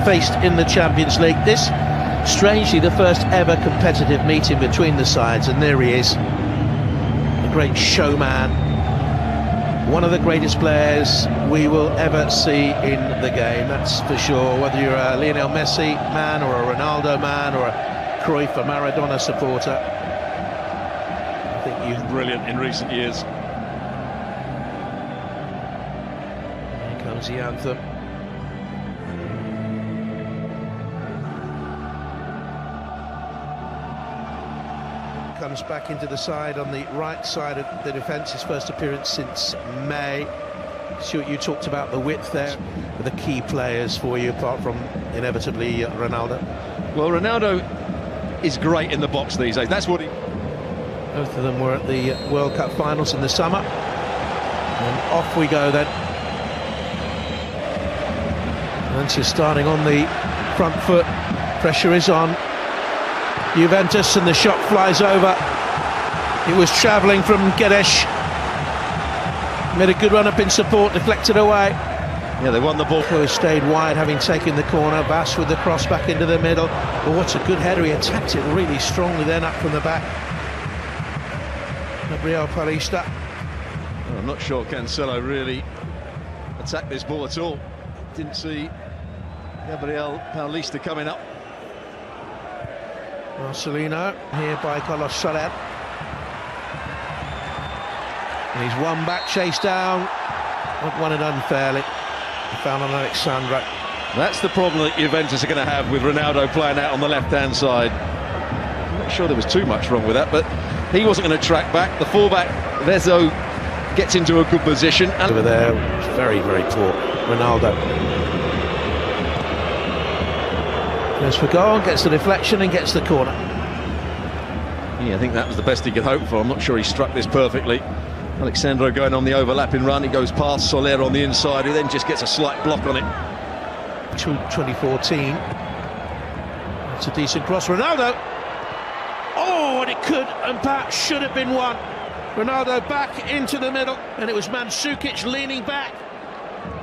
faced in the Champions League. This, strangely, the first ever competitive meeting between the sides, and there he is, a great showman, one of the greatest players we will ever see in the game, that's for sure. Whether you're a Lionel Messi man or a Ronaldo man or a Cruyff or Maradona supporter, I think you've brilliant in recent years. Here comes the anthem. Comes back into the side on the right side of the defence, his first appearance since May. Stuart, you talked about the width there, the key players for you, apart from inevitably Ronaldo. Well, Ronaldo is great in the box these days, that's what he... Both of them were at the World Cup finals in the summer. And off we go then. Valence is starting on the front foot, pressure is on Juventus, and the shot flies over. It was travelling from Guedes. Made a good run up in support, deflected away. Yeah, they won the ball. Who has stayed wide, having taken the corner. Bass with the cross back into the middle. Well, what's a good header. He attacked it really strongly then up from the back. Gabriel Paulista. Well, I'm not sure Cancelo really attacked this ball at all. Didn't see Gabriel Paulista coming up. Marcelino here by Carlos Soler. And he's won back, chased down, won it unfairly. He found on Alexandra. That's the problem that Juventus are going to have with Ronaldo playing out on the left-hand side. I'm not sure there was too much wrong with that, but he wasn't going to track back. The fullback, Vezzo, gets into a good position. And over there, very, very poor. Ronaldo. Goes for goal, gets the deflection and gets the corner. Yeah, I think that was the best he could hope for. I'm not sure he struck this perfectly. Alexandro going on the overlapping run, he goes past Soler on the inside, who then just gets a slight block on it. 2014. It's a decent cross. Ronaldo! Oh, and it could and perhaps should have been one. Ronaldo back into the middle, and it was Mandzukic leaning back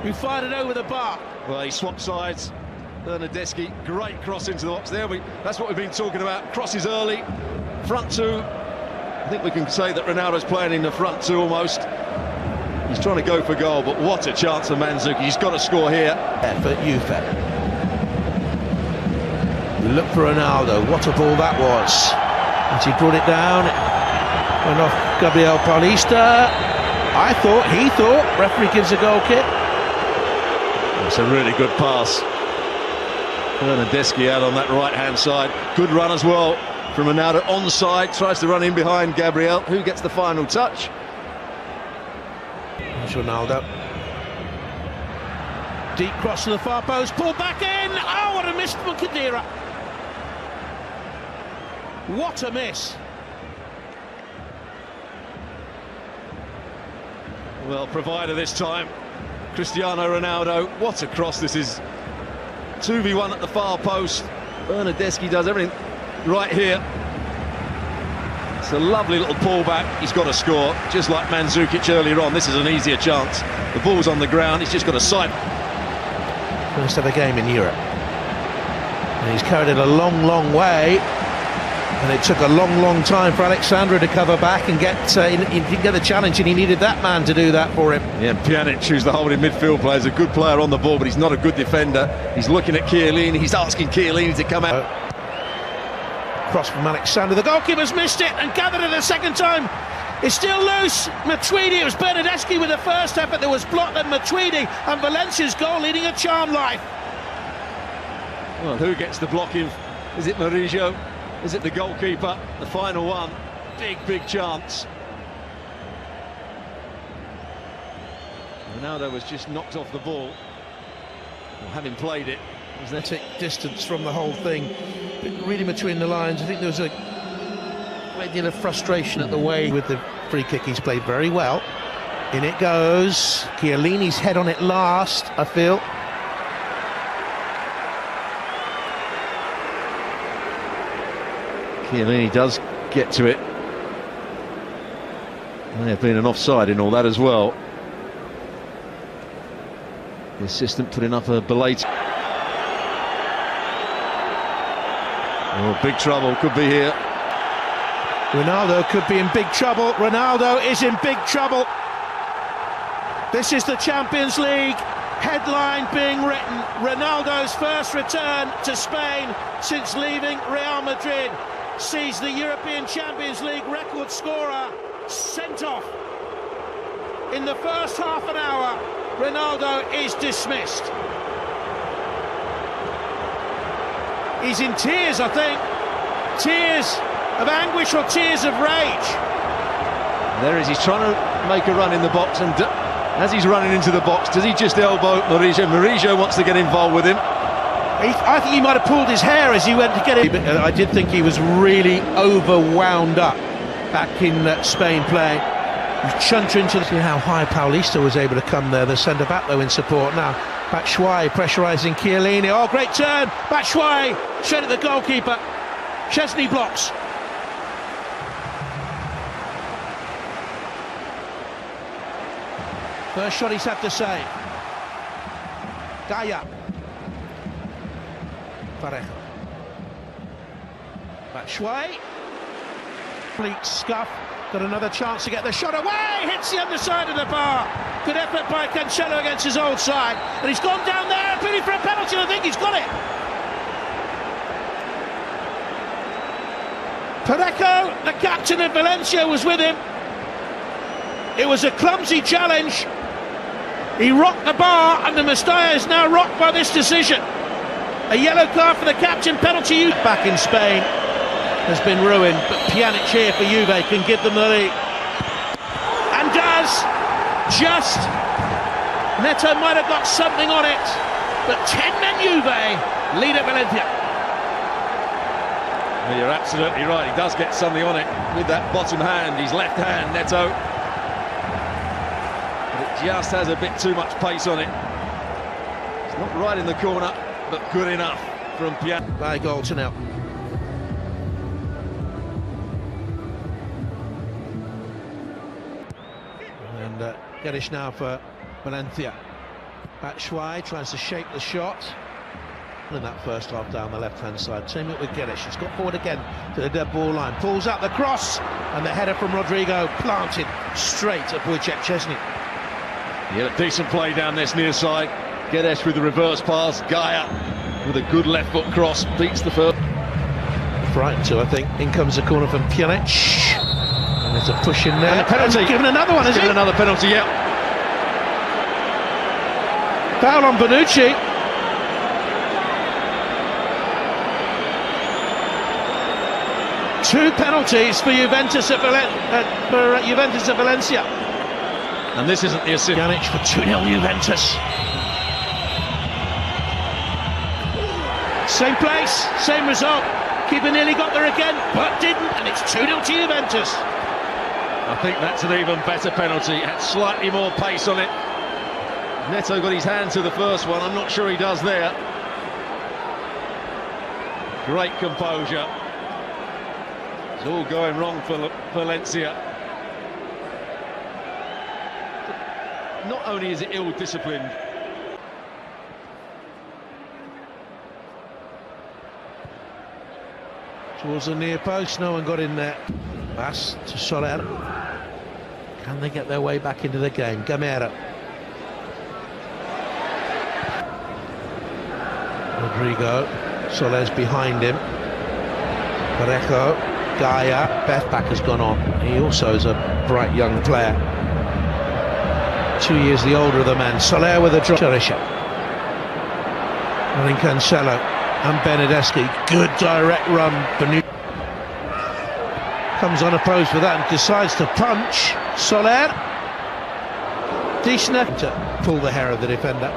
who fired it over the bar. Well, he swapped sides. Bernardeschi, great cross into the box there. That's what we've been talking about. Crosses early, front two. I think we can say that Ronaldo's playing in the front two almost. He's trying to go for goal, but what a chance for Mandzukic. He's got to score here. Effort, Juve. Look for Ronaldo. What a ball that was. And he brought it down. Went off Gabriel Paulista. He thought. Referee gives a goal kick. It's a really good pass. Bernardeschi out on that right-hand side. Good run as well from Ronaldo onside. Tries to run in behind Gabriel. Who gets the final touch? It's Ronaldo. Deep cross to the far post. Pulled back in. Oh, what a miss from Khedira. What a miss. Well, provider this time. Cristiano Ronaldo. What a cross this is. 2v1 at the far post. Bernardeschi does everything right here. It's a lovely little pullback. He's got to score, just like Mandzukic earlier on. This is an easier chance. The ball's on the ground. He's just got to sight. First ever game in Europe. And he's carried it a long, long way. And it took a long, long time for Alexandra to cover back and get. He didn't get the challenge, and he needed that man to do that for him. Yeah, Pjanic, who's the holding midfield player, is a good player on the ball, but he's not a good defender. He's looking at Chiellini. He's asking Chiellini to come out. Cross from Alexandra. The goalkeeper's missed it and gathered it a second time. It's still loose. Matuidi. It was Bernardeschi with the first effort that was blocked. Then Matuidi, and Valencia's goal leading a charmed life. Well, who gets the blocking? Is it Murillo? Is it the goalkeeper? The final one. Big, big chance. Ronaldo was just knocked off the ball. Well, having played it. Athletic distance from the whole thing. Reading between the lines, I think there was a great deal of frustration at the way with the free kick. He's played very well. In it goes. Chiellini's head on it last, I feel. Chiellini does get to it. May have been an offside in all that as well. The assistant putting up a belated. Oh, big trouble could be here. Ronaldo could be in big trouble. Ronaldo is in big trouble. This is the Champions League. Headline being written. Ronaldo's first return to Spain since leaving Real Madrid sees the European Champions League record scorer sent off. In the first half an hour, Ronaldo is dismissed. He's in tears, I think. Tears of anguish or tears of rage. There is, he's trying to make a run in the box, and as he's running into the box, does he just elbow Murillo? Murillo wants to get involved with him. I think he might have pulled his hair as he went to get him. I did think he was really overwound up back in Spain playing. Chunked into the... See how high Paulista was able to come there, the centre-back though in support now. Batshuayi pressurising Chiellini. Oh, great turn! Batshuayi straight at the goalkeeper. Chesney blocks. First shot he's had to save. Gaya. Parejo. Batshuayi. Complete scuff. Got another chance to get the shot away. Hits the underside of the bar. Good effort by Cancelo against his old side. And he's gone down there, bidding for a penalty. I think he's got it. Parejo, the captain of Valencia, was with him. It was a clumsy challenge. He rocked the bar, and the Mestalla is now rocked by this decision. A yellow card for the captain, penalty back in Spain has been ruined, but Pjanic here for Juve can give them the lead. And does, just. Neto might have got something on it, but 10-men Juve lead at Valencia. Well, you're absolutely right, he does get something on it with that bottom hand, his left hand, Neto. But it just has a bit too much pace on it. It's not right in the corner, but good enough from Pjanic. By goal to now. And Geddes now for Valencia. Batshuayi tries to shape the shot. In that first half down the left-hand side. Team it with Geddes. He's got forward again to the dead ball line. Pulls out the cross, and the header from Rodrigo planted straight at Wojciech Szczesny. Yeah, a decent play down this near side. Geddes with the reverse pass. Gaya with a good left foot cross beats the first. Frightened to, I think. In comes the corner from Pjanic. And there's a push in there. And a penalty. And given another one, is it? Another penalty, yeah. Foul on Bonucci. Two penalties for Juventus at Valencia. And this isn't the assist. Pjanic for 2-0 Juventus. Same place, same result. Keeper nearly got there again, but didn't, and it's 2-0 to Juventus. I think that's an even better penalty. It had slightly more pace on it. Neto got his hand to the first one. I'm not sure he does there. Great composure. It's all going wrong for Valencia. Not only is it ill-disciplined. Towards the near post, no one got in there. Pass to Soler. Can they get their way back into the game? Gamera. Rodrigo. Soler's behind him. Parejo. Gaya. Bethback has gone on. He also is a bright young player. 2 years the older of the man. Soler with a drop. Cherisha. And then Cancelo and Benedeschi. Good direct run. Comes unopposed for that and decides to punch. Soler. Decent to pull the hair of the defender.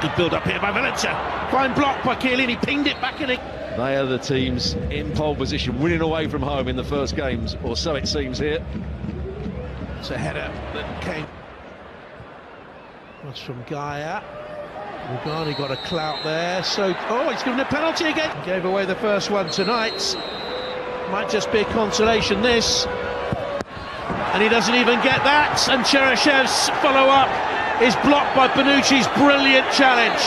Good build up here by Valencia. Fine block by Chiellini. Pinged it back in it. They are the teams in pole position, winning away from home in the first games, or so it seems here. It's a header that came. Was from Gaya. Rugani got a clout there. So, oh, he's given a penalty again. Gave away the first one tonight. Might just be a consolation, this. And he doesn't even get that. And Chereshev's follow-up is blocked by Bonucci's brilliant challenge.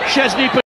Szczesny